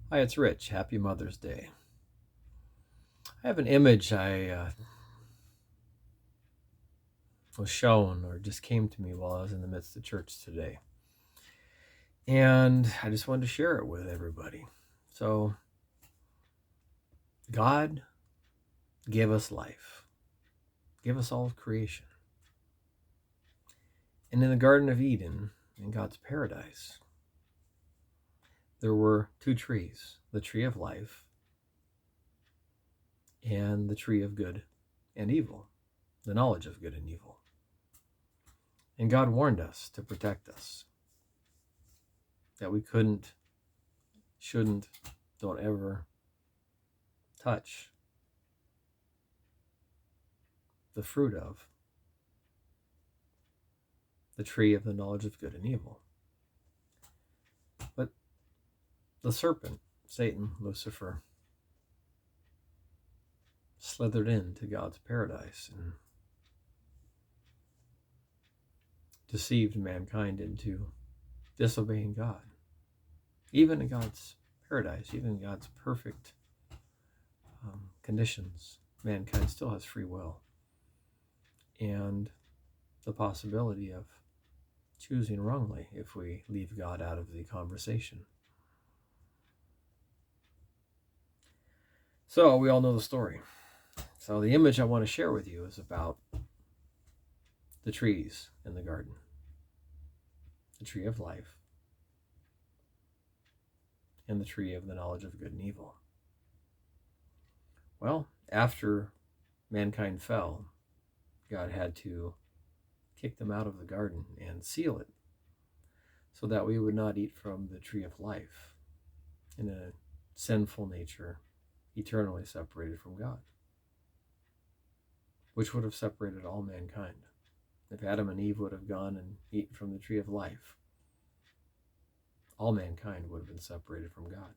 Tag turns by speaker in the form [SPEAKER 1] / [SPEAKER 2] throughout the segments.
[SPEAKER 1] Hi, it's Rich. Happy Mother's Day. I have an image I was shown or just came to me while I was in the midst of church today. And I just wanted to share it with everybody. So, God gave us life, gave us all of creation. And in the Garden of Eden, in God's paradise, there were two trees, the tree of life and the tree of good and evil, the knowledge of good and evil. And God warned us to protect us, that we couldn't, shouldn't, don't ever touch the fruit of the tree of the knowledge of good and evil. But the serpent, Satan, Lucifer, slithered into God's paradise and deceived mankind into disobeying God. Even in God's paradise, even in God's perfect conditions, mankind still has free will and the possibility of choosing wrongly if we leave God out of the conversation. So we all know the story. So the image I want to share with you is about the trees in the garden, the tree of life and the tree of the knowledge of good and evil. Well, after mankind fell, God had to kick them out of the garden and seal it so that we would not eat from the tree of life in a sinful nature, eternally separated from God, which would have separated all mankind. If Adam and Eve would have gone and eaten from the tree of life, all mankind would have been separated from God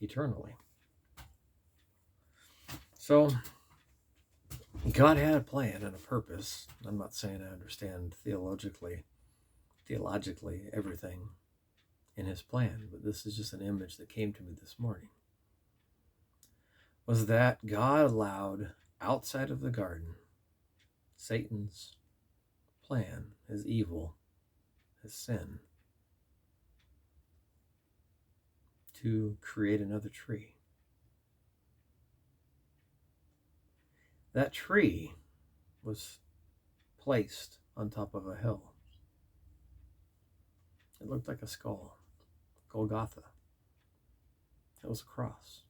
[SPEAKER 1] eternally. So God had a plan and a purpose. I'm not saying I understand theologically everything in his plan, but this is just an image that came to me this morning. Was that God allowed outside of the garden Satan's plan, his evil, his sin, to create another tree. That tree was placed on top of a hill. It looked like a skull, Golgotha. It was a cross.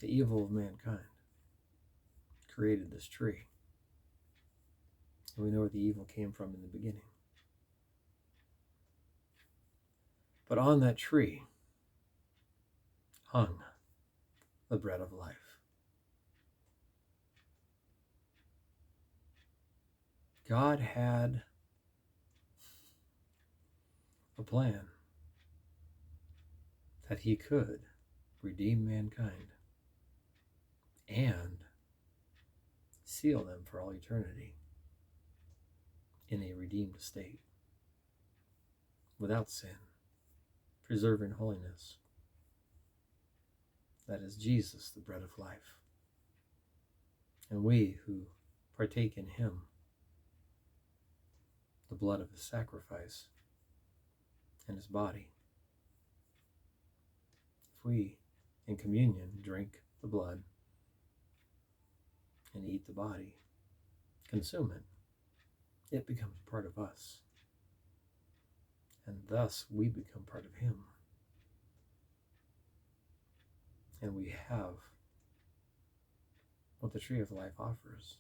[SPEAKER 1] The evil of mankind created this tree. And we know where the evil came from in the beginning. But on that tree hung the bread of life. God had a plan that he could redeem mankind and seal them for all eternity in a redeemed state, without sin, preserving holiness. That is Jesus, the bread of life. And we who partake in him, the blood of his sacrifice and his body. If we, in communion, drink the blood and eat the body, consume it, it becomes part of us. And thus we become part of him. And we have what the tree of life offers: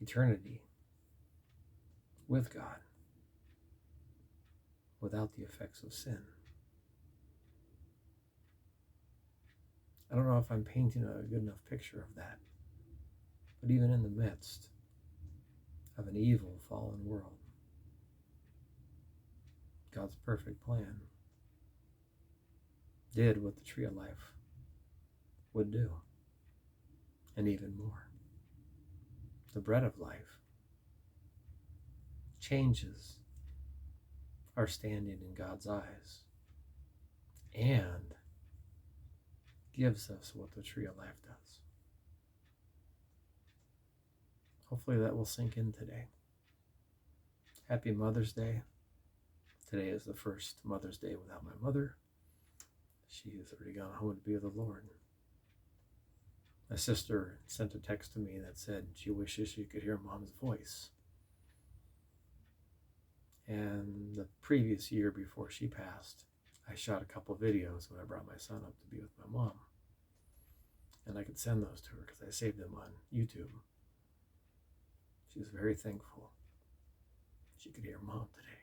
[SPEAKER 1] eternity with God, without the effects of sin. I don't know if I'm painting a good enough picture of that, but even in the midst of an evil, fallen world, God's perfect plan did what the tree of life would do, and even more. The bread of life changes our standing in God's eyes, and gives us what the tree of life does. Hopefully that will sink in today. Happy Mother's Day. Today is the first Mother's Day without my mother. She has already gone home to be with the Lord. My sister sent a text to me that said she wishes she could hear Mom's voice. And the previous year before she passed, I shot a couple videos when I brought my son up to be with my mom. And I could send those to her because I saved them on YouTube. She was very thankful she could hear Mom today.